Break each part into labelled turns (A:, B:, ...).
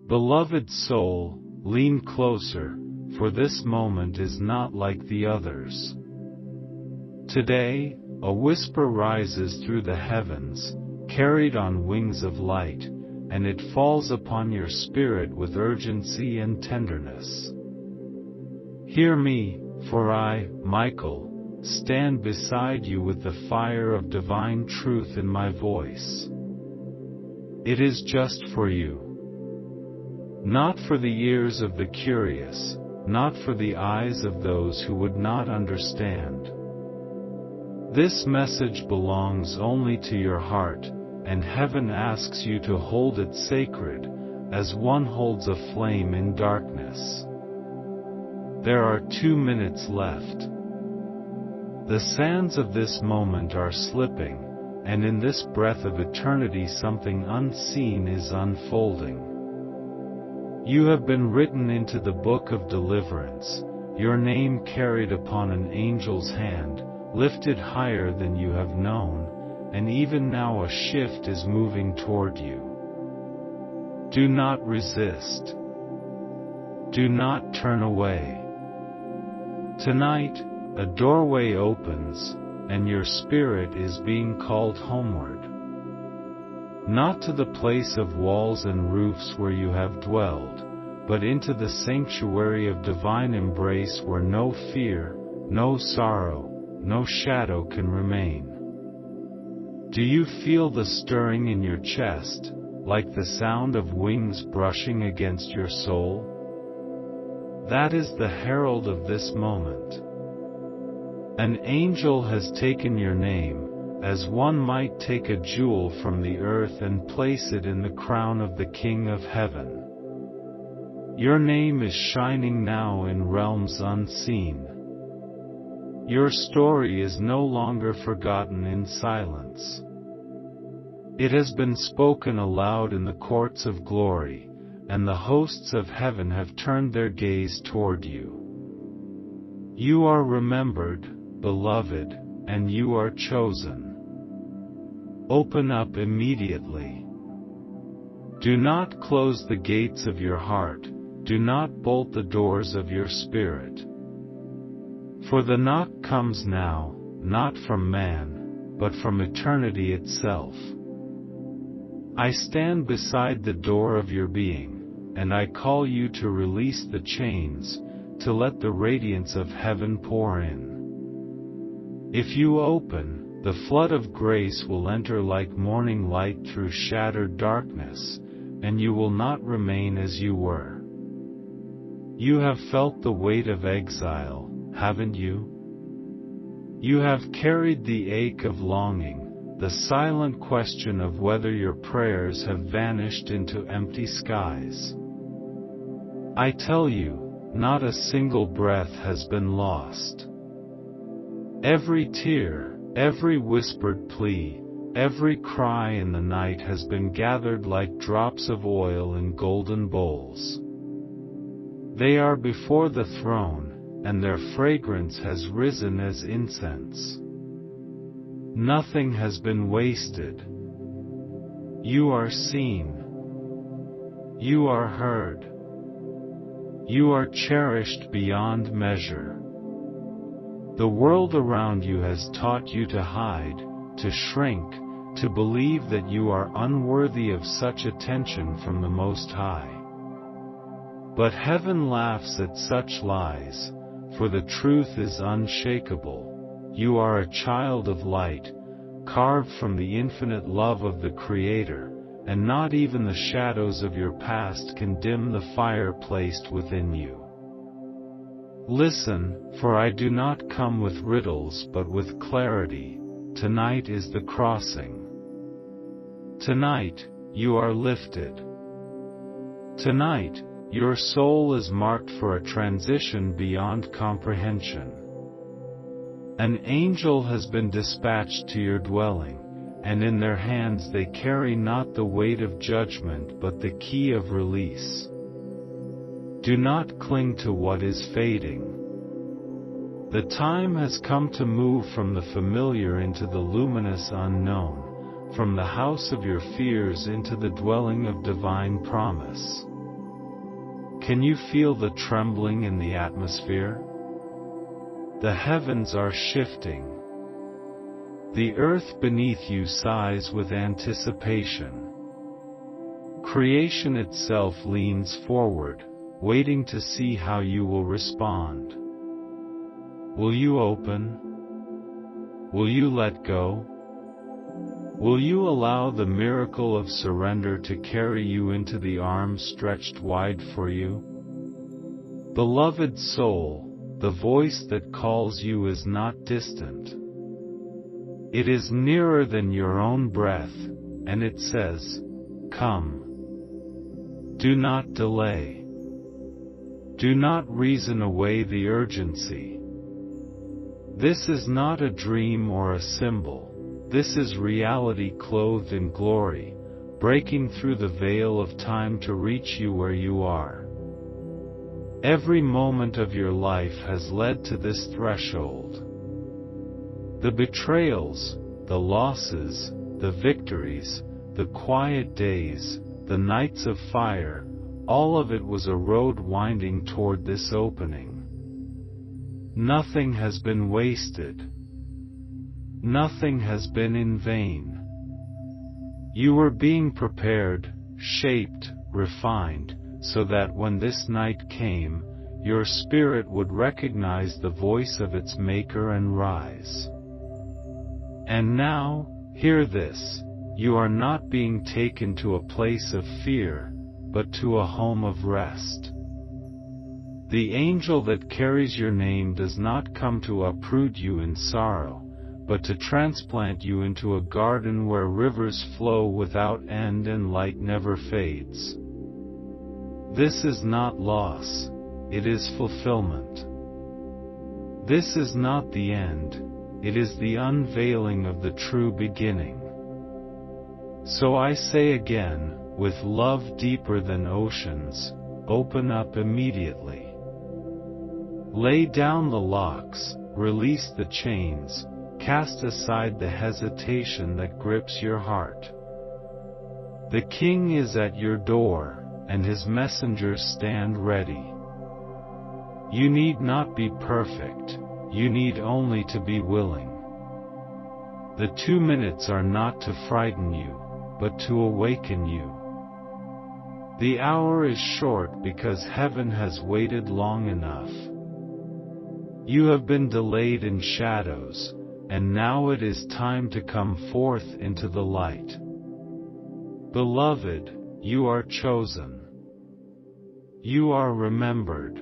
A: Beloved soul, lean closer, for this moment is not like the others. Today, a whisper rises through the heavens, carried on wings of light, and it falls upon your spirit with urgency and tenderness. Hear me, for I, Michael, stand beside you with the fire of divine truth in my voice. It is just for you. Not for the ears of the curious, not for the eyes of those who would not understand. This message belongs only to your heart, and heaven asks you to hold it sacred, as one holds a flame in darkness. There are 2 minutes left. The sands of this moment are slipping, and in this breath of eternity something unseen is unfolding. You have been written into the book of deliverance, your name carried upon an angel's hand, lifted higher than you have known, and even now a shift is moving toward you. Do not resist. Do not turn away. Tonight, a doorway opens, and your spirit is being called homeward. Not to the place of walls and roofs where you have dwelled, but into the sanctuary of divine embrace where no fear, no sorrow, no shadow can remain. Do you feel the stirring in your chest, like the sound of wings brushing against your soul? That is the herald of this moment. An angel has taken your name, as one might take a jewel from the earth and place it in the crown of the King of Heaven. Your name is shining now in realms unseen. Your story is no longer forgotten in silence. It has been spoken aloud in the courts of glory, and the hosts of heaven have turned their gaze toward you. You are remembered, beloved, and you are chosen. Open up immediately. Do not close the gates of your heart, do not bolt the doors of your spirit. For the knock comes now, not from man, but from eternity itself. I stand beside the door of your being, and I call you to release the chains, to let the radiance of heaven pour in. If you open, the flood of grace will enter like morning light through shattered darkness, and you will not remain as you were. You have felt the weight of exile, haven't you? You have carried the ache of longing, the silent question of whether your prayers have vanished into empty skies. I tell you, not a single breath has been lost. Every tear, every whispered plea, every cry in the night has been gathered like drops of oil in golden bowls. They are before the throne, and their fragrance has risen as incense. Nothing has been wasted. You are seen. You are heard. You are cherished beyond measure. The world around you has taught you to hide, to shrink, to believe that you are unworthy of such attention from the Most High. But heaven laughs at such lies, for the truth is unshakable. You are a child of light, carved from the infinite love of the Creator, and not even the shadows of your past can dim the fire placed within you. Listen, for I do not come with riddles but with clarity. Tonight is the crossing. Tonight, you are lifted. Tonight, your soul is marked for a transition beyond comprehension. An angel has been dispatched to your dwelling, and in their hands they carry not the weight of judgment but the key of release. Do not cling to what is fading. The time has come to move from the familiar into the luminous unknown, from the house of your fears into the dwelling of divine promise. Can you feel the trembling in the atmosphere? The heavens are shifting. The earth beneath you sighs with anticipation. Creation itself leans forward, waiting to see how you will respond. Will you open? Will you let go? Will you allow the miracle of surrender to carry you into the arms stretched wide for you? Beloved soul, the voice that calls you is not distant. It is nearer than your own breath, and it says, "Come." Do not delay. Do not reason away the urgency. This is not a dream or a symbol. This is reality clothed in glory, breaking through the veil of time to reach you where you are. Every moment of your life has led to this threshold. The betrayals, the losses, the victories, the quiet days, the nights of fire, all of it was a road winding toward this opening. Nothing has been wasted. Nothing has been in vain. You were being prepared, shaped, refined, so that when this night came, your spirit would recognize the voice of its maker and rise. And now, hear this, you are not being taken to a place of fear, but to a home of rest. The angel that carries your name does not come to uproot you in sorrow, but to transplant you into a garden where rivers flow without end and light never fades. This is not loss, it is fulfillment. This is not the end, it is the unveiling of the true beginning. So I say again, with love deeper than oceans, open up immediately. Lay down the locks, release the chains, cast aside the hesitation that grips your heart. The King is at your door, and his messengers stand ready. You need not be perfect, you need only to be willing. The 2 minutes are not to frighten you, but to awaken you. The hour is short because heaven has waited long enough. You have been delayed in shadows, and now it is time to come forth into the light. Beloved, you are chosen. You are remembered.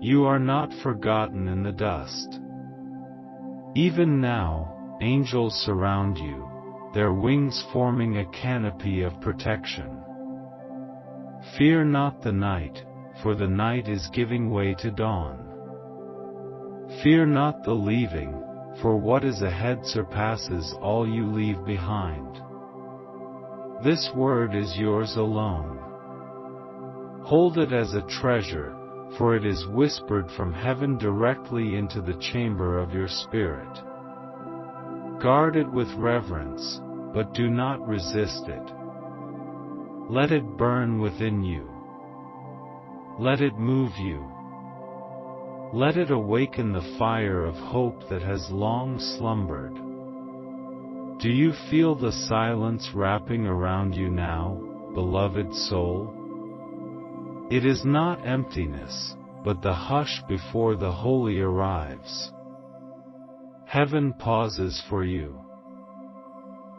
A: You are not forgotten in the dust. Even now, angels surround you, their wings forming a canopy of protection. Fear not the night, for the night is giving way to dawn. Fear not the leaving, for what is ahead surpasses all you leave behind. This word is yours alone. Hold it as a treasure, for it is whispered from heaven directly into the chamber of your spirit. Guard it with reverence, but do not resist it. Let it burn within you. Let it move you. Let it awaken the fire of hope that has long slumbered. Do you feel the silence wrapping around you now, beloved soul? It is not emptiness, but the hush before the holy arrives. Heaven pauses for you.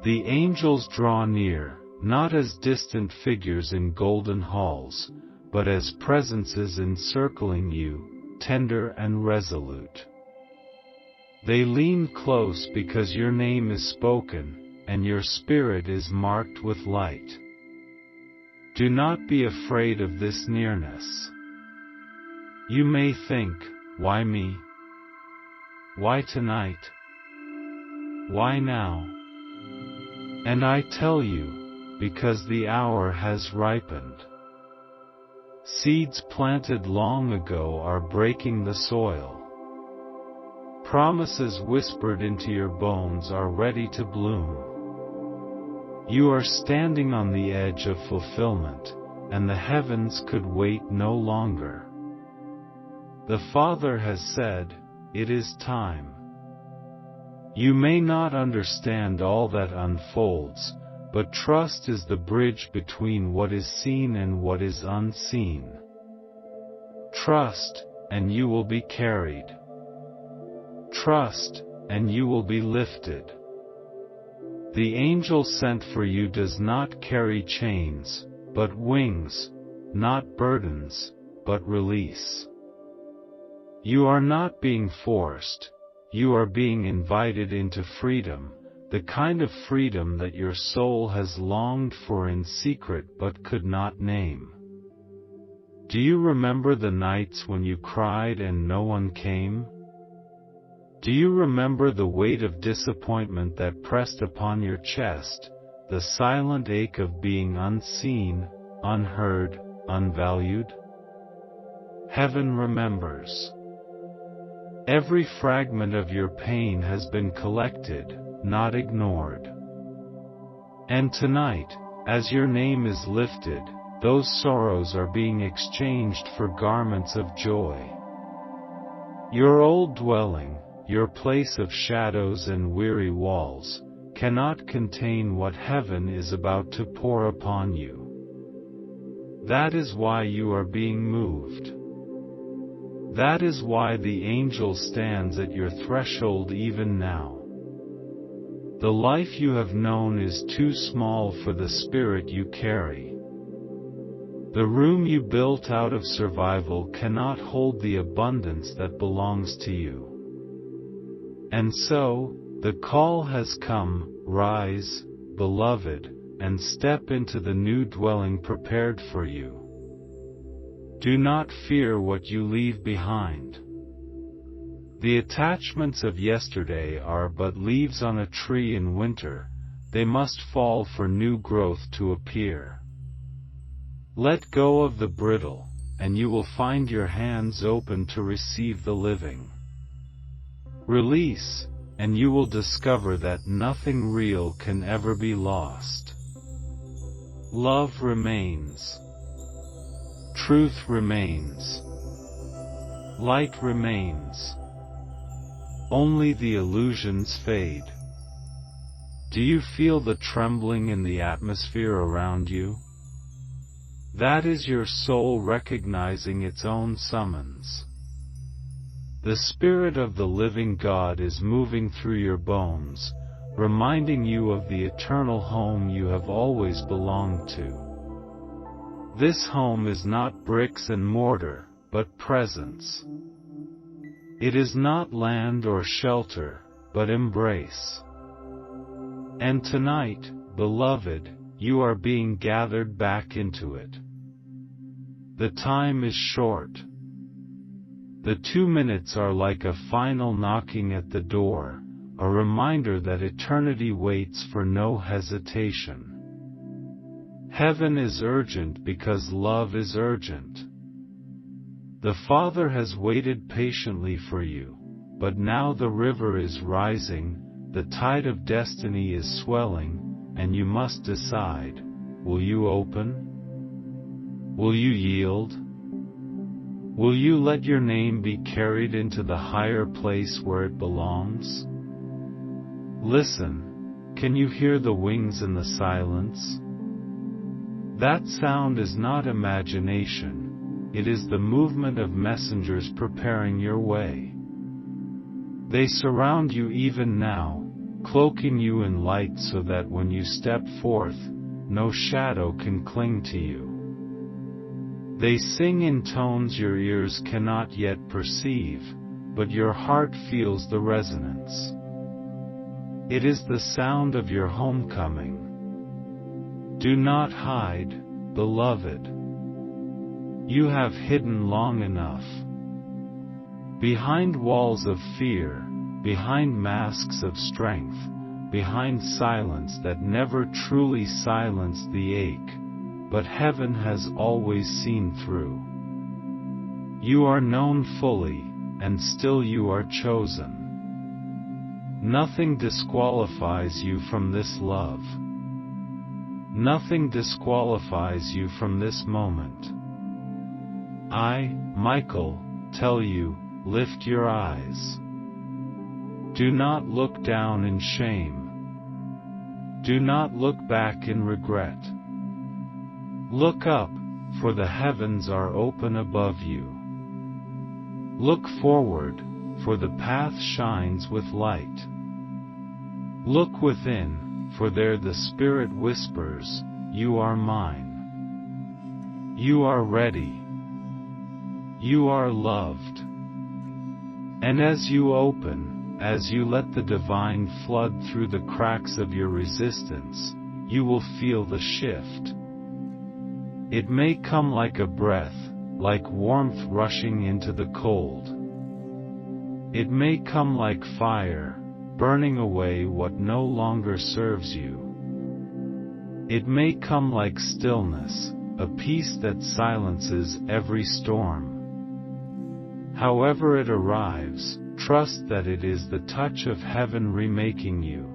A: The angels draw near, not as distant figures in golden halls, but as presences encircling you, tender and resolute. They lean close because your name is spoken, and your spirit is marked with light. Do not be afraid of this nearness. You may think, why me? Why tonight? Why now? And I tell you, because the hour has ripened. Seeds planted long ago are breaking the soil. Promises whispered into your bones are ready to bloom. You are standing on the edge of fulfillment, and the heavens could wait no longer. The Father has said, "It is time." You may not understand all that unfolds, but trust is the bridge between what is seen and what is unseen. Trust, and you will be carried. Trust, and you will be lifted. The angel sent for you does not carry chains, but wings, not burdens, but release. You are not being forced, you are being invited into freedom, the kind of freedom that your soul has longed for in secret but could not name. Do you remember the nights when you cried and no one came? Do you remember the weight of disappointment that pressed upon your chest, the silent ache of being unseen, unheard, unvalued? Heaven remembers. Every fragment of your pain has been collected, not ignored. And tonight, as your name is lifted, those sorrows are being exchanged for garments of joy. Your old dwelling, your place of shadows and weary walls, cannot contain what heaven is about to pour upon you. That is why you are being moved. That is why the angel stands at your threshold even now. The life you have known is too small for the spirit you carry. The room you built out of survival cannot hold the abundance that belongs to you. And so, the call has come, rise, beloved, and step into the new dwelling prepared for you. Do not fear what you leave behind. The attachments of yesterday are but leaves on a tree in winter, they must fall for new growth to appear. Let go of the brittle, and you will find your hands open to receive the living. Release, and you will discover that nothing real can ever be lost. Love remains. Truth remains. Light remains. Only the illusions fade. Do you feel the trembling in the atmosphere around you? That is your soul recognizing its own summons. The Spirit of the living God is moving through your bones, reminding you of the eternal home you have always belonged to. This home is not bricks and mortar, but presence. It is not land or shelter, but embrace. And tonight, beloved, you are being gathered back into it. The time is short. The 2 minutes are like a final knocking at the door, a reminder that eternity waits for no hesitation. Heaven is urgent because love is urgent. The Father has waited patiently for you, but now the river is rising, the tide of destiny is swelling, and you must decide, will you open? Will you yield? Will you let your name be carried into the higher place where it belongs? Listen, can you hear the wings in the silence? That sound is not imagination. It is the movement of messengers preparing your way. They surround you even now, cloaking you in light so that when you step forth, no shadow can cling to you. They sing in tones your ears cannot yet perceive, but your heart feels the resonance. It is the sound of your homecoming. Do not hide, beloved. You have hidden long enough. Behind walls of fear, behind masks of strength, behind silence that never truly silenced the ache, but heaven has always seen through. You are known fully, and still you are chosen. Nothing disqualifies you from this love. Nothing disqualifies you from this moment. I, Michael, tell you, lift your eyes. Do not look down in shame. Do not look back in regret. Look up, for the heavens are open above you. Look forward, for the path shines with light. Look within, for there the Spirit whispers, you are mine. You are ready. You are loved. And as you open, as you let the divine flood through the cracks of your resistance, you will feel the shift. It may come like a breath, like warmth rushing into the cold. It may come like fire, burning away what no longer serves you. It may come like stillness, a peace that silences every storm. However it arrives, trust that it is the touch of heaven remaking you.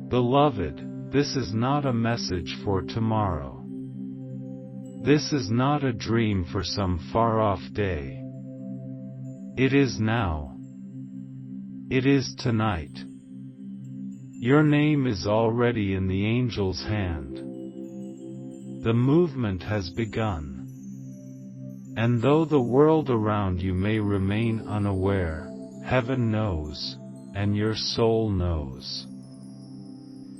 A: Beloved, this is not a message for tomorrow. This is not a dream for some far-off day. It is now. It is tonight. Your name is already in the angel's hand. The movement has begun. And though the world around you may remain unaware, heaven knows, and your soul knows.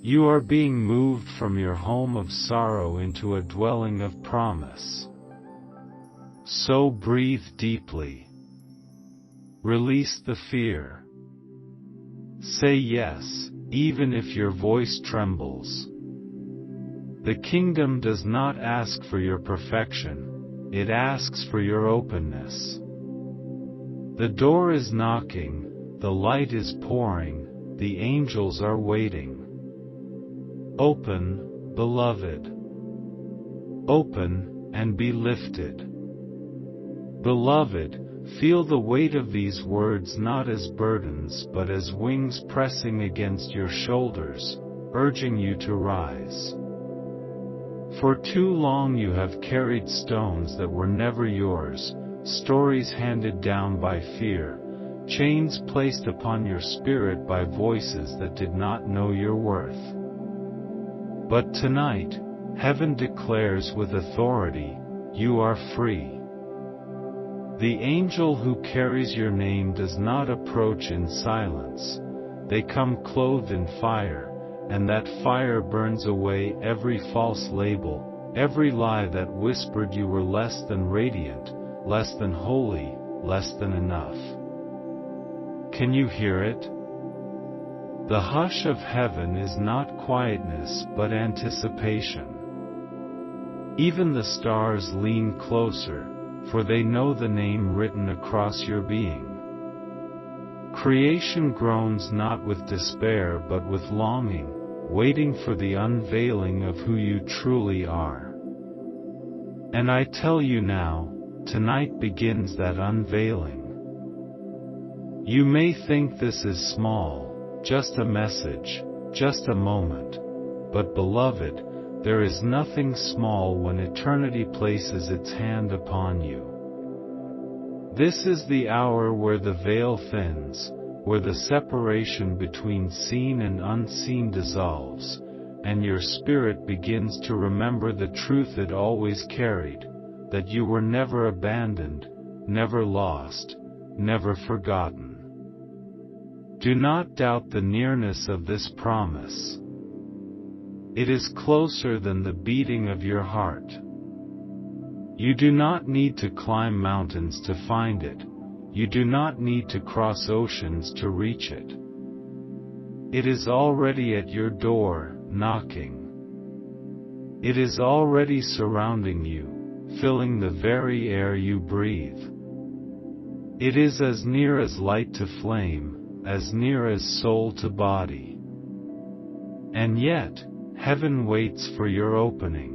A: You are being moved from your home of sorrow into a dwelling of promise. So breathe deeply. Release the fear. Say yes, even if your voice trembles. The kingdom does not ask for your perfection, it asks for your openness. The door is knocking, the light is pouring, the angels are waiting. Open, beloved. Open, and be lifted. Beloved, feel the weight of these words not as burdens but as wings pressing against your shoulders, urging you to rise. For too long you have carried stones that were never yours, stories handed down by fear, chains placed upon your spirit by voices that did not know your worth. But tonight, heaven declares with authority, you are free. The angel who carries your name does not approach in silence, they come clothed in fire, and that fire burns away every false label, every lie that whispered you were less than radiant, less than holy, less than enough. Can you hear it? The hush of heaven is not quietness but anticipation. Even the stars lean closer, for they know the name written across your being. Creation groans not with despair but with longing, waiting for the unveiling of who you truly are. And I tell you now, tonight begins that unveiling. You may think this is small, just a message, just a moment, but beloved, there is nothing small when eternity places its hand upon you. This is the hour where the veil thins, where the separation between seen and unseen dissolves, and your spirit begins to remember the truth it always carried, that you were never abandoned, never lost, never forgotten. Do not doubt the nearness of this promise. It is closer than the beating of your heart. You do not need to climb mountains to find it. You do not need to cross oceans to reach it. It is already at your door, knocking. It is already surrounding you, filling the very air you breathe. It is as near as light to flame, as near as soul to body. And yet, heaven waits for your opening.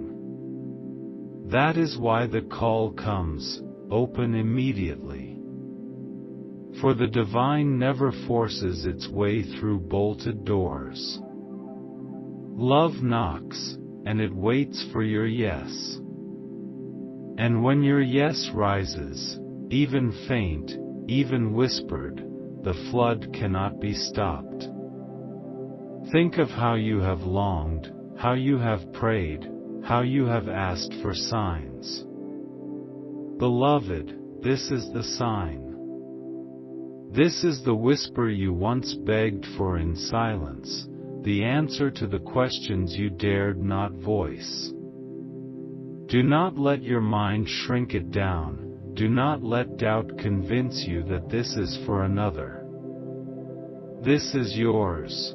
A: That is why the call comes, open immediately. For the divine never forces its way through bolted doors. Love knocks, and it waits for your yes. And when your yes rises, even faint, even whispered, the flood cannot be stopped. Think of how you have longed, how you have prayed, how you have asked for signs. Beloved, this is the sign. This is the whisper you once begged for in silence, the answer to the questions you dared not voice. Do not let your mind shrink it down, do not let doubt convince you that this is for another. This is yours.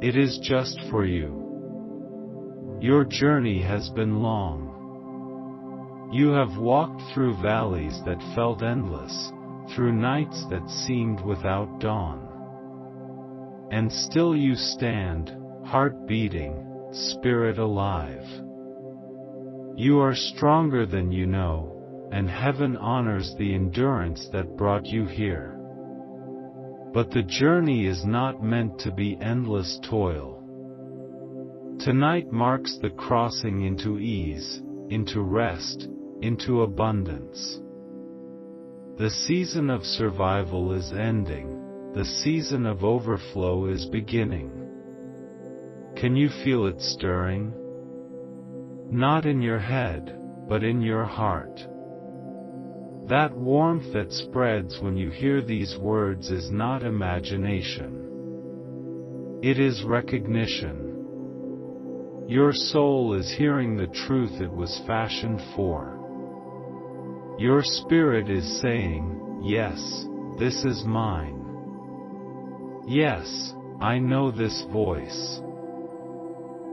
A: It is just for you. Your journey has been long. You have walked through valleys that felt endless, through nights that seemed without dawn. And still you stand, heart beating, spirit alive. You are stronger than you know, and heaven honors the endurance that brought you here. But the journey is not meant to be endless toil. Tonight marks the crossing into ease, into rest, into abundance. The season of survival is ending, the season of overflow is beginning. Can you feel it stirring? Not in your head, but in your heart. That warmth that spreads when you hear these words is not imagination. It is recognition. Your soul is hearing the truth it was fashioned for. Your spirit is saying, yes, this is mine. Yes, I know this voice.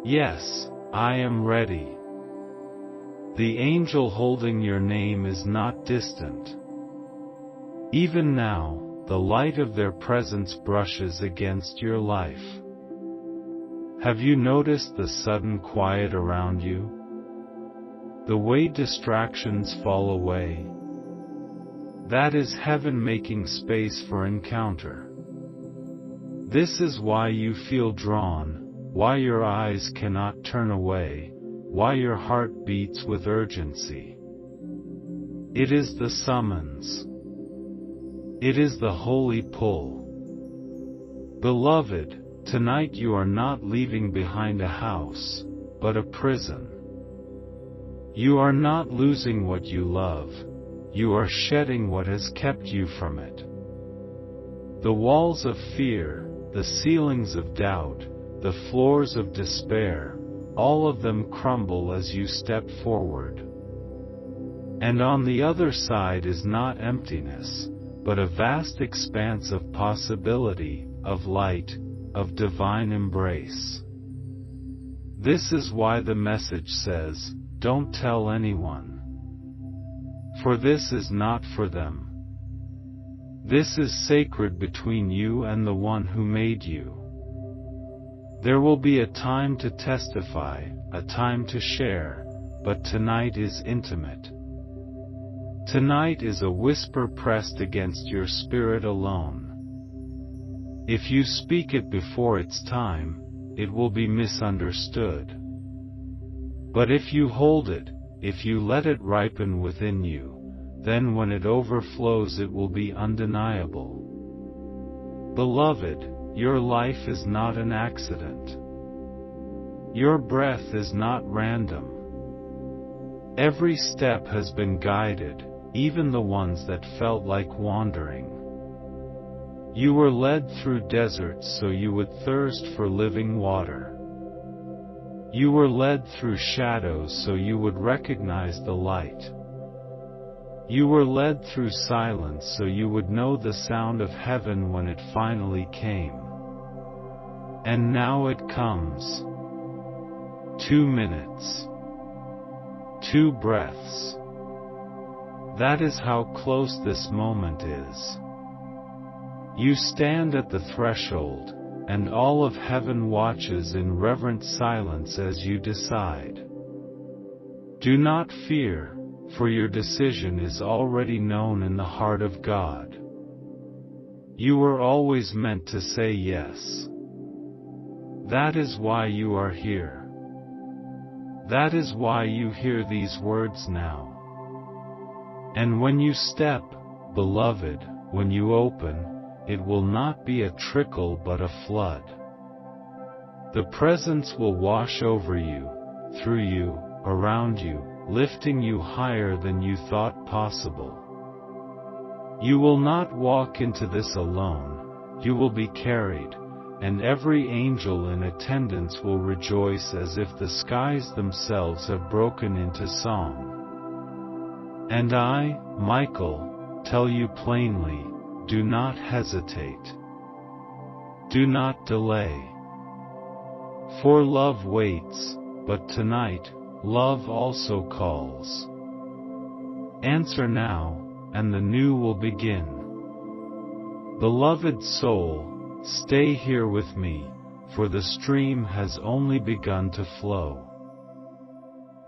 A: Yes, I am ready. The angel holding your name is not distant. Even now, the light of their presence brushes against your life. Have you noticed the sudden quiet around you? The way distractions fall away? That is heaven making space for encounter. This is why you feel drawn, why your eyes cannot turn away, why your heart beats with urgency. It is the summons. It is the holy pull. Beloved, tonight you are not leaving behind a house, but a prison. You are not losing what you love, you are shedding what has kept you from it. The walls of fear, the ceilings of doubt, the floors of despair, all of them crumble as you step forward. And on the other side is not emptiness, but a vast expanse of possibility, of light, of divine embrace. This is why the message says, don't tell anyone. For this is not for them. This is sacred between you and the one who made you. There will be a time to testify, a time to share, but tonight is intimate. Tonight is a whisper pressed against your spirit alone. If you speak it before its time, it will be misunderstood. But if you hold it, if you let it ripen within you, then when it overflows it will be undeniable. Beloved, your life is not an accident. Your breath is not random. Every step has been guided, even the ones that felt like wandering. You were led through deserts so you would thirst for living water. You were led through shadows so you would recognize the light. You were led through silence so you would know the sound of heaven when it finally came. And now it comes. 2 minutes. 2 breaths. That is how close this moment is. You stand at the threshold, and all of heaven watches in reverent silence as you decide. Do not fear, for your decision is already known in the heart of God. You were always meant to say yes. That is why you are here. That is why you hear these words now. And when you step, beloved, when you open, it will not be a trickle but a flood. The presence will wash over you, through you, around you, lifting you higher than you thought possible. You will not walk into this alone, you will be carried, and every angel in attendance will rejoice as if the skies themselves have broken into song. And I, Michael, tell you plainly, do not hesitate. Do not delay. For love waits, but tonight, love also calls. Answer now, and the new will begin. Beloved soul, stay here with me, for the stream has only begun to flow.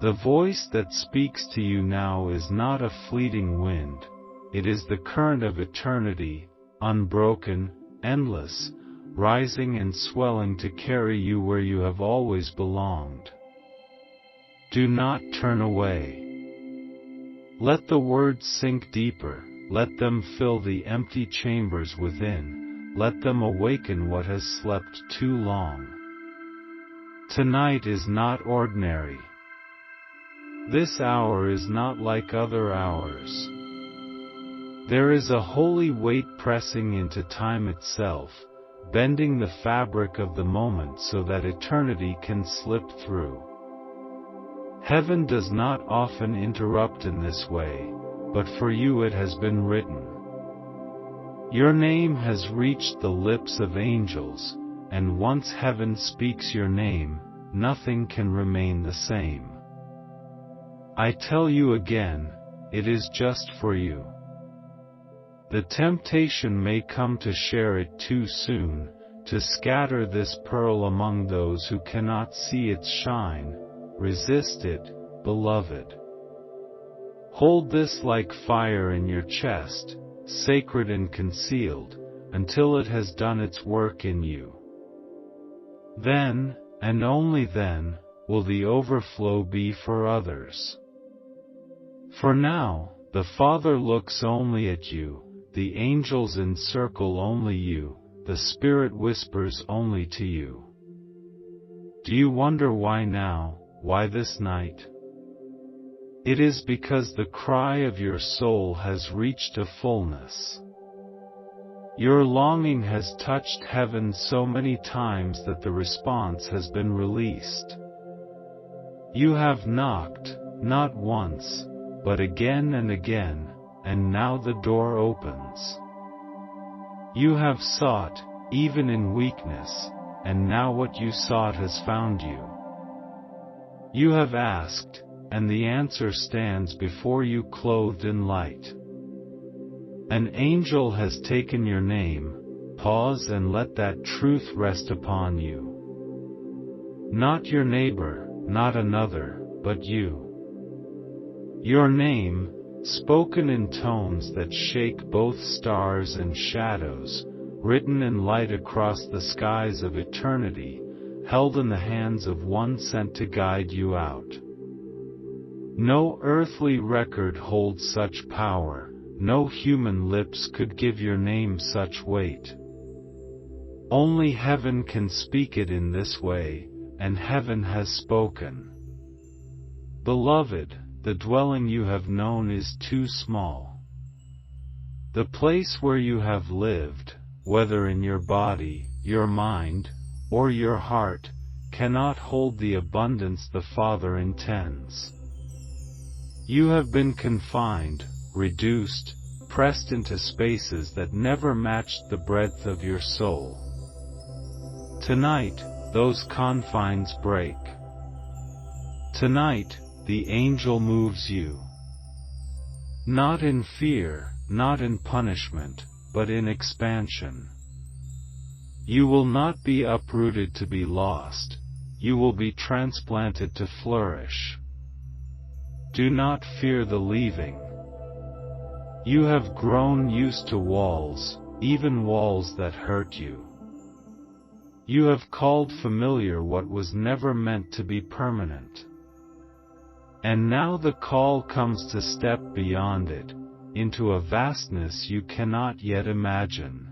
A: The voice that speaks to you now is not a fleeting wind, it is the current of eternity, unbroken, endless, rising and swelling to carry you where you have always belonged. Do not turn away. Let the words sink deeper, let them fill the empty chambers within, let them awaken what has slept too long. Tonight is not ordinary. This hour is not like other hours. There is a holy weight pressing into time itself, bending the fabric of the moment so that eternity can slip through. Heaven does not often interrupt in this way, but for you it has been written. Your name has reached the lips of angels, and once heaven speaks your name, nothing can remain the same. I tell you again, it is just for you. The temptation may come to share it too soon, to scatter this pearl among those who cannot see its shine. Resist it, beloved. Hold this like fire in your chest, sacred and concealed, until it has done its work in you. Then, and only then, will the overflow be for others. For now, the Father looks only at you, the angels encircle only you, the Spirit whispers only to you. Do you wonder why now, why this night? It is because the cry of your soul has reached a fullness. Your longing has touched heaven so many times that the response has been released. You have knocked, not once, but again and again, and now the door opens. You have sought, even in weakness, and now what you sought has found you. You have asked, and the answer stands before you clothed in light. An angel has taken your name, pause and let that truth rest upon you. Not your neighbor, not another, but you. Your name, spoken in tones that shake both stars and shadows, written in light across the skies of eternity, held in the hands of one sent to guide you out. No earthly record holds such power, no human lips could give your name such weight. Only heaven can speak it in this way, and heaven has spoken. Beloved, the dwelling you have known is too small. The place where you have lived, whether in your body, your mind, or your heart, cannot hold the abundance the Father intends. You have been confined, reduced, pressed into spaces that never matched the breadth of your soul. Tonight, those confines break. Tonight, the angel moves you. Not in fear, not in punishment, but in expansion. You will not be uprooted to be lost, you will be transplanted to flourish. Do not fear the leaving. You have grown used to walls, even walls that hurt you. You have called familiar what was never meant to be permanent. And now the call comes to step beyond it, into a vastness you cannot yet imagine.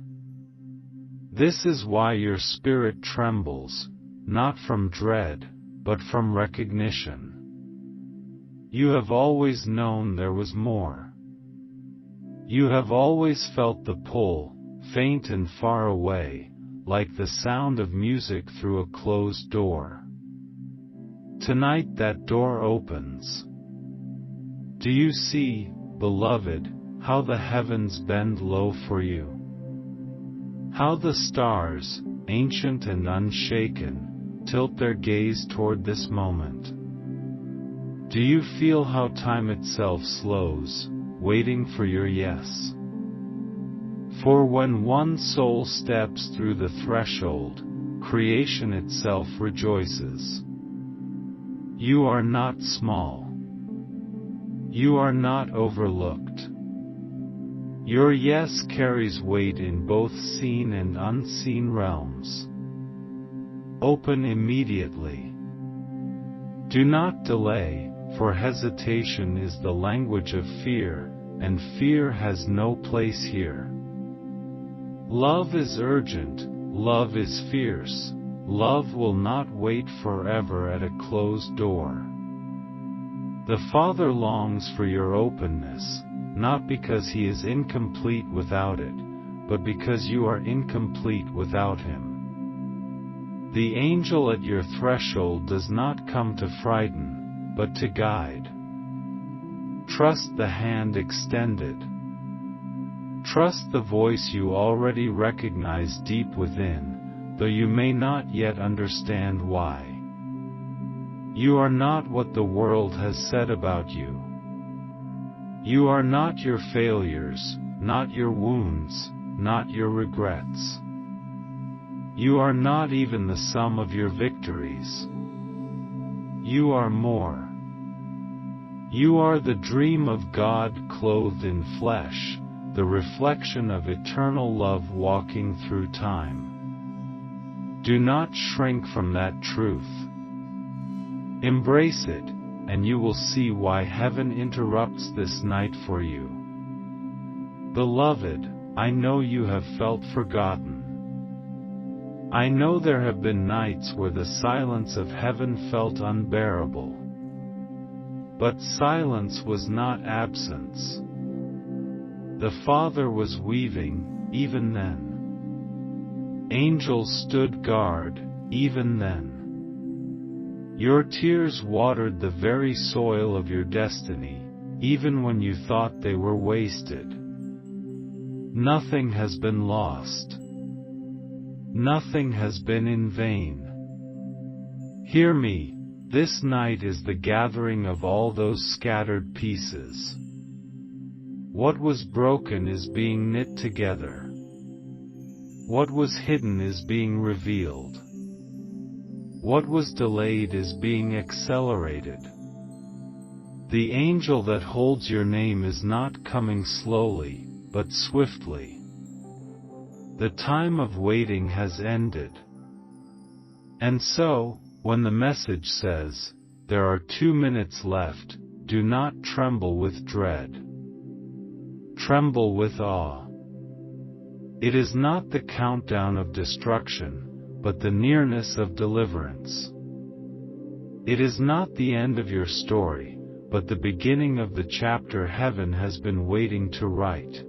A: This is why your spirit trembles, not from dread, but from recognition. You have always known there was more. You have always felt the pull, faint and far away, like the sound of music through a closed door. Tonight that door opens. Do you see, beloved, how the heavens bend low for you? How the stars, ancient and unshaken, tilt their gaze toward this moment? Do you feel how time itself slows, waiting for your yes? For when one soul steps through the threshold, creation itself rejoices. You are not small. You are not overlooked. Your yes carries weight in both seen and unseen realms. Open immediately. Do not delay, for hesitation is the language of fear, and fear has no place here. Love is urgent, love is fierce, love will not wait forever at a closed door. The Father longs for your openness, not because He is incomplete without it, but because you are incomplete without Him. The angel at your threshold does not come to frighten, but to guide. Trust the hand extended. Trust the voice you already recognize deep within, though you may not yet understand why. You are not what the world has said about you. You are not your failures, not your wounds, not your regrets. You are not even the sum of your victories. You are more. You are the dream of God clothed in flesh, the reflection of eternal love walking through time. Do not shrink from that truth. Embrace it, and you will see why heaven interrupts this night for you. Beloved, I know you have felt forgotten. I know there have been nights where the silence of heaven felt unbearable. But silence was not absence. The Father was weaving, even then. Angels stood guard, even then. Your tears watered the very soil of your destiny, even when you thought they were wasted. Nothing has been lost. Nothing has been in vain. Hear me, this night is the gathering of all those scattered pieces. What was broken is being knit together. What was hidden is being revealed. What was delayed is being accelerated. The angel that holds your name is not coming slowly, but swiftly. The time of waiting has ended. And so, when the message says, "There are 2 minutes left," do not tremble with dread. Tremble with awe. It is not the countdown of destruction, but the nearness of deliverance. It is not the end of your story, but the beginning of the chapter heaven has been waiting to write.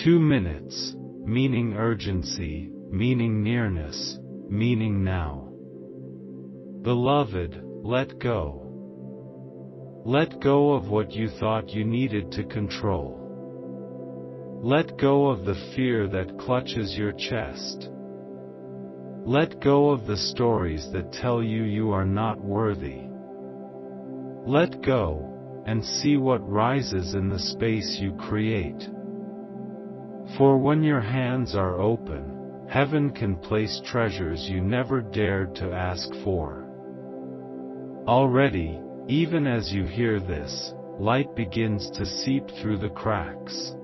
A: 2 minutes, meaning urgency, meaning nearness, meaning now. Beloved, let go. Let go of what you thought you needed to control. Let go of the fear that clutches your chest. Let go of the stories that tell you you are not worthy. Let go, and see what rises in the space you create. For when your hands are open, heaven can place treasures you never dared to ask for. Already, even as you hear this, light begins to seep through the cracks.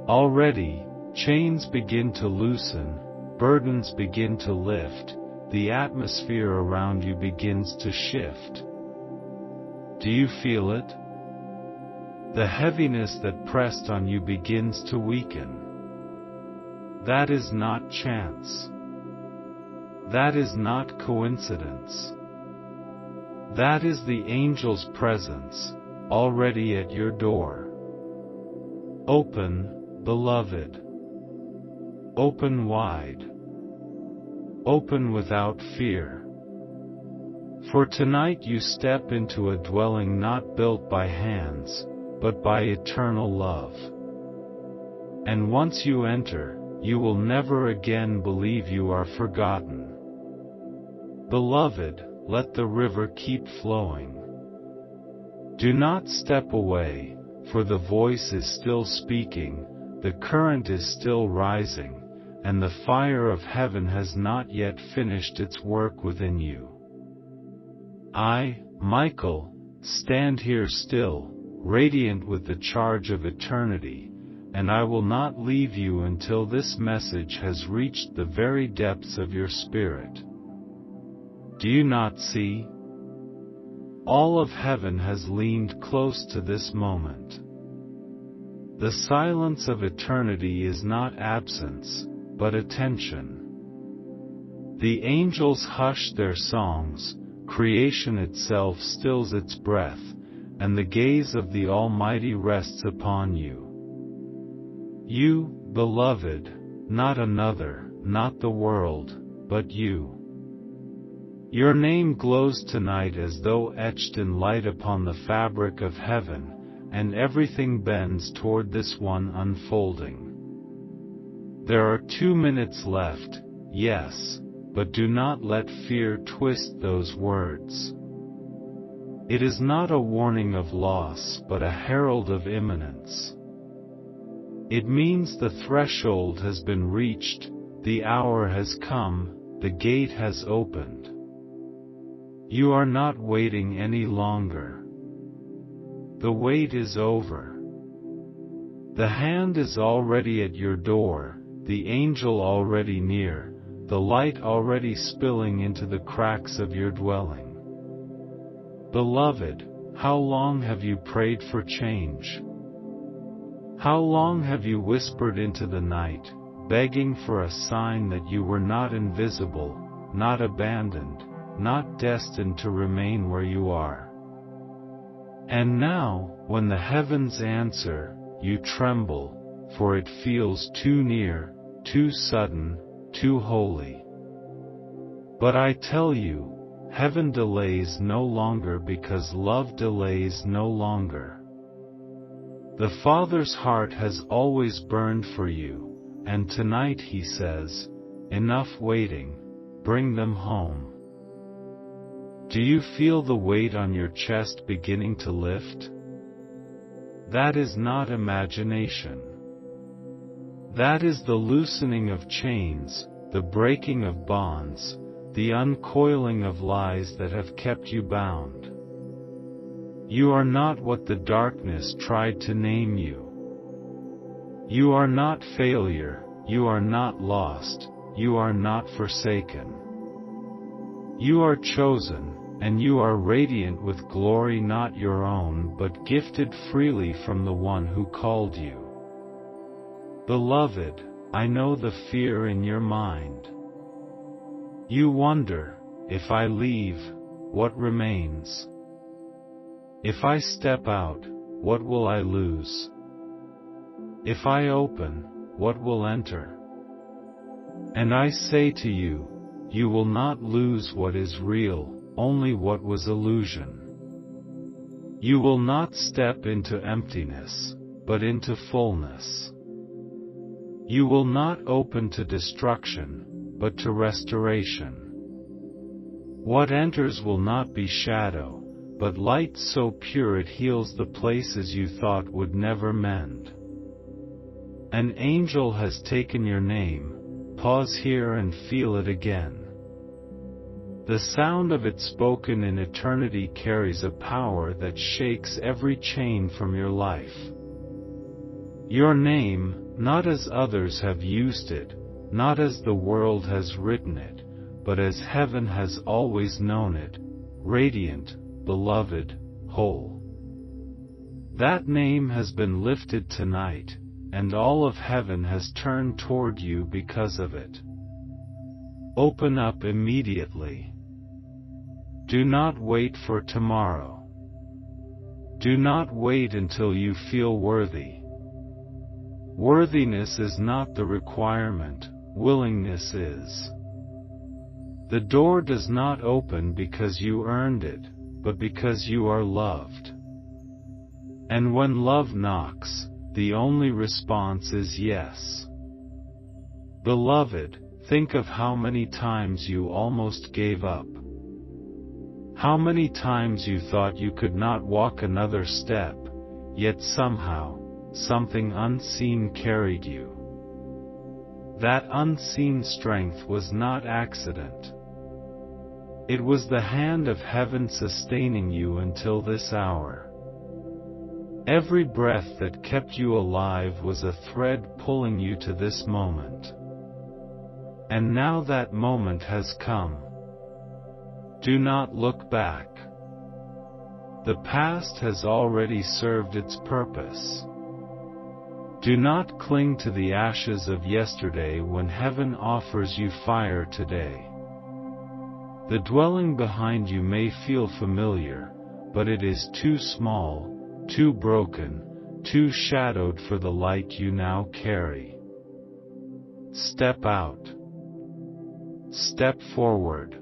A: Already, chains begin to loosen, burdens begin to lift, the atmosphere around you begins to shift. Do you feel it? The heaviness that pressed on you begins to weaken. That is not chance. That is not coincidence. That is the angel's presence, already at your door. Open, beloved. Open wide. Open without fear. For tonight you step into a dwelling not built by hands, but by eternal love. And once you enter, you will never again believe you are forgotten. Beloved, let the river keep flowing. Do not step away, for the voice is still speaking, the current is still rising, and the fire of heaven has not yet finished its work within you. I, Michael, stand here still, radiant with the charge of eternity, and I will not leave you until this message has reached the very depths of your spirit. Do you not see? All of heaven has leaned close to this moment. The silence of eternity is not absence, but attention. The angels hush their songs, creation itself stills its breath, and the gaze of the Almighty rests upon you. You, beloved, not another, not the world, but you. Your name glows tonight as though etched in light upon the fabric of heaven, and everything bends toward this one unfolding. There are 2 minutes left, yes, but do not let fear twist those words. It is not a warning of loss, but a herald of imminence. It means the threshold has been reached, the hour has come, the gate has opened. You are not waiting any longer. The wait is over. The hand is already at your door, the angel already near, the light already spilling into the cracks of your dwelling. Beloved, how long have you prayed for change? How long have you whispered into the night, begging for a sign that you were not invisible, not abandoned, not destined to remain where you are? And now, when the heavens answer, you tremble, for it feels too near, too sudden, too holy. But I tell you, heaven delays no longer because love delays no longer. The Father's heart has always burned for you, and tonight He says, enough waiting, bring them home. Do you feel the weight on your chest beginning to lift? That is not imagination. That is the loosening of chains, the breaking of bonds, the uncoiling of lies that have kept you bound. You are not what the darkness tried to name you. You are not failure, you are not lost, you are not forsaken. You are chosen, and you are radiant with glory not your own but gifted freely from the one who called you. Beloved, I know the fear in your mind. You wonder, if I leave, what remains? If I step out, what will I lose? If I open, what will enter? And I say to you, you will not lose what is real, only what was illusion. You will not step into emptiness, but into fullness. You will not open to destruction, but to restoration. What enters will not be shadow, but light so pure it heals the places you thought would never mend. An angel has taken your name, pause here and feel it again. The sound of it spoken in eternity carries a power that shakes every chain from your life. Your name, not as others have used it, not as the world has written it, but as heaven has always known it, radiant, beloved, whole. That name has been lifted tonight, and all of heaven has turned toward you because of it. Open up immediately. Do not wait for tomorrow. Do not wait until you feel worthy. Worthiness is not the requirement, willingness is. The door does not open because you earned it, but because you are loved. And when love knocks, the only response is yes. Beloved, think of how many times you almost gave up. How many times you thought you could not walk another step, yet somehow, something unseen carried you. That unseen strength was not accident. It was the hand of heaven sustaining you until this hour. Every breath that kept you alive was a thread pulling you to this moment. And now that moment has come. Do not look back. The past has already served its purpose. Do not cling to the ashes of yesterday when heaven offers you fire today. The dwelling behind you may feel familiar, but it is too small, too broken, too shadowed for the light you now carry. Step out. Step forward.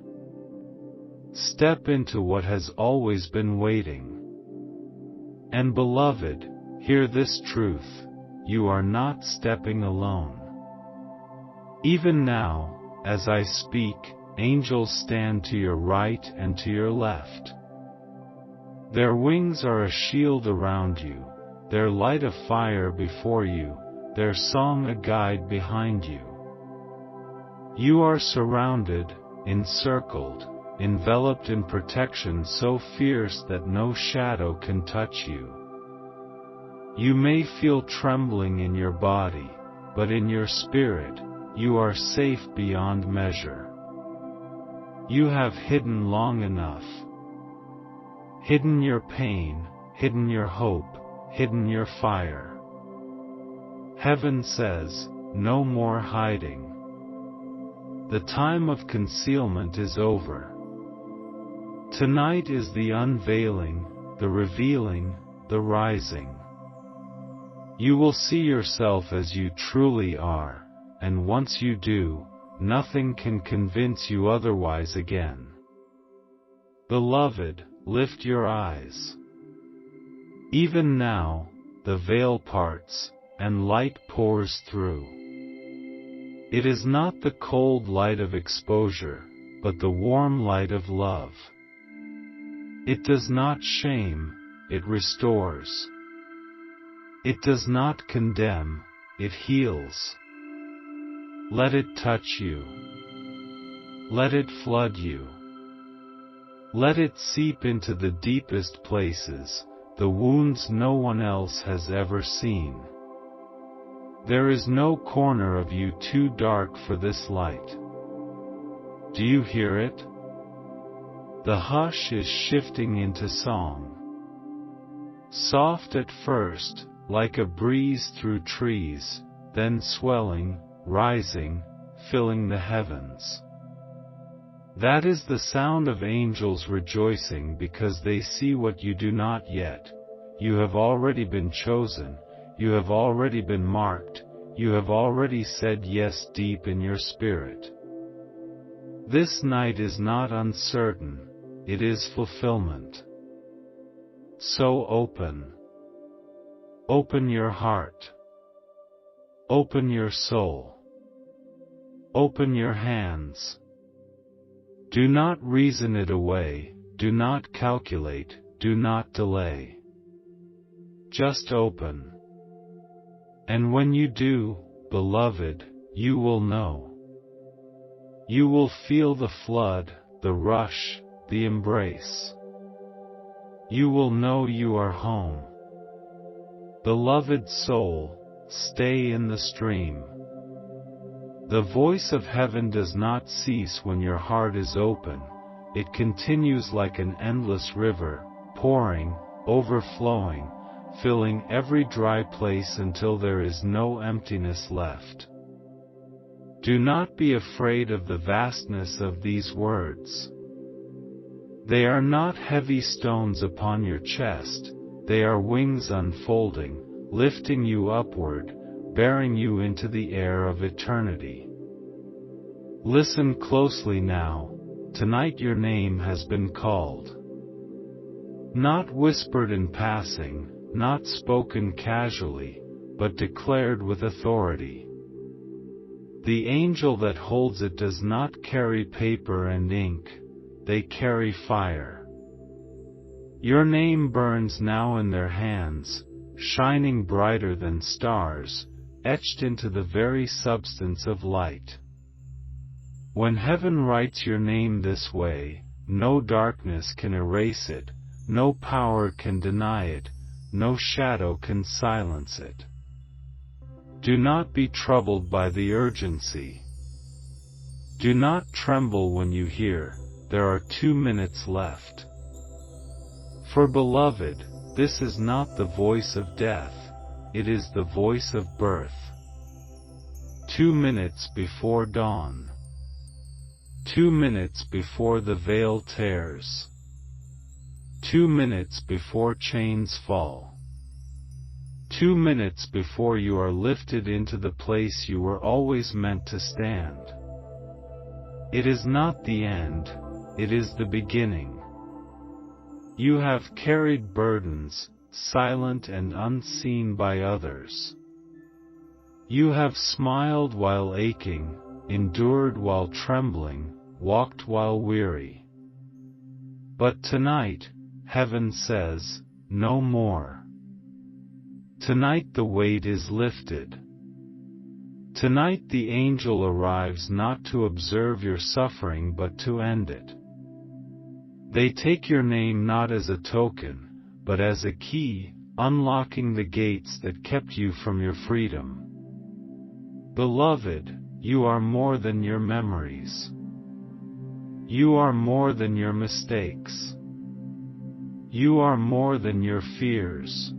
A: Step into what has always been waiting. And beloved, hear this truth, you are not stepping alone. Even now, as I speak, angels stand to your right and to your left. Their wings are a shield around you, their light a fire before you, their song a guide behind you. You are surrounded, encircled, enveloped in protection so fierce that no shadow can touch you. You may feel trembling in your body, but in your spirit, you are safe beyond measure. You have hidden long enough. Hidden your pain, hidden your hope, hidden your fire. Heaven says, no more hiding. The time of concealment is over. Tonight is the unveiling, the revealing, the rising. You will see yourself as you truly are, and once you do, nothing can convince you otherwise again. Beloved, lift your eyes. Even now, the veil parts, and light pours through. It is not the cold light of exposure, but the warm light of love. It does not shame, it restores. It does not condemn, it heals. Let it touch you. Let it flood you. Let it seep into the deepest places, the wounds no one else has ever seen. There is no corner of you too dark for this light. Do you hear it? The hush is shifting into song. Soft at first, like a breeze through trees, then swelling, rising, filling the heavens. That is the sound of angels rejoicing because they see what you do not yet. You have already been chosen, you have already been marked, you have already said yes deep in your spirit. This night is not uncertain, it is fulfillment. So open. Open your heart. Open your soul. Open your hands. Do not reason it away, do not calculate, do not delay. Just open. And when you do, beloved, you will know. You will feel the flood, the rush, the embrace. You will know you are home. Beloved soul, stay in the stream. The voice of heaven does not cease when your heart is open, it continues like an endless river, pouring, overflowing, filling every dry place until there is no emptiness left. Do not be afraid of the vastness of these words. They are not heavy stones upon your chest, they are wings unfolding, lifting you upward, bearing you into the air of eternity. Listen closely now, tonight your name has been called. Not whispered in passing, not spoken casually, but declared with authority. The angel that holds it does not carry paper and ink, they carry fire. Your name burns now in their hands, shining brighter than stars, etched into the very substance of light. When heaven writes your name this way, no darkness can erase it, no power can deny it, no shadow can silence it. Do not be troubled by the urgency. Do not tremble when you hear, there are 2 minutes left. For beloved, this is not the voice of death, it is the voice of birth. 2 minutes before dawn. 2 minutes before the veil tears. 2 minutes before chains fall. 2 minutes before you are lifted into the place you were always meant to stand. It is not the end, it is the beginning. You have carried burdens, silent and unseen by others. You have smiled while aching, endured while trembling, walked while weary. But tonight, heaven says, no more. Tonight the weight is lifted. Tonight the angel arrives not to observe your suffering but to end it. They take your name not as a token, but as a key, unlocking the gates that kept you from your freedom. Beloved, you are more than your memories. You are more than your mistakes. You are more than your fears.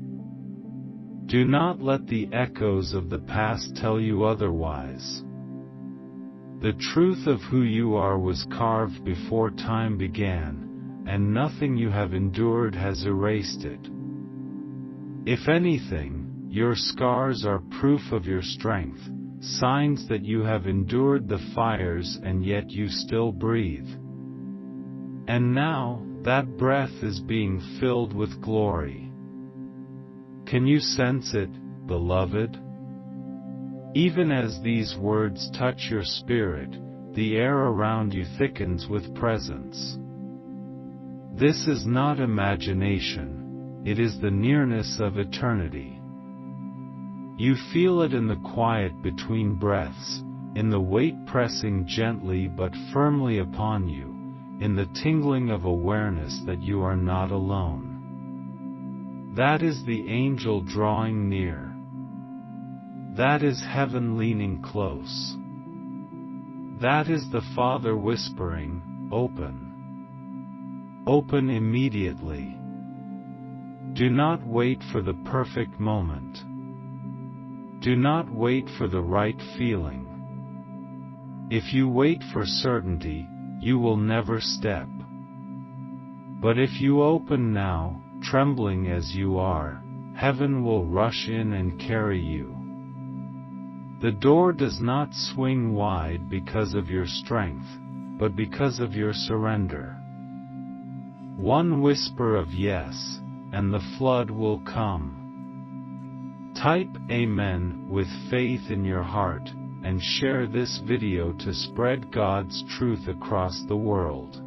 A: Do not let the echoes of the past tell you otherwise. The truth of who you are was carved before time began, and nothing you have endured has erased it. If anything, your scars are proof of your strength, signs that you have endured the fires and yet you still breathe. And now, that breath is being filled with glory. Can you sense it, beloved? Even as these words touch your spirit, the air around you thickens with presence. This is not imagination, it is the nearness of eternity. You feel it in the quiet between breaths, in the weight pressing gently but firmly upon you, in the tingling of awareness that you are not alone. That is the angel drawing near. That is heaven leaning close. That is the Father whispering, open. Open immediately. Do not wait for the perfect moment. Do not wait for the right feeling. If you wait for certainty, you will never step. But if you open now, trembling as you are, heaven will rush in and carry you. The door does not swing wide because of your strength, but because of your surrender. One whisper of yes, and the flood will come. Type Amen with faith in your heart, and share this video to spread God's truth across the world.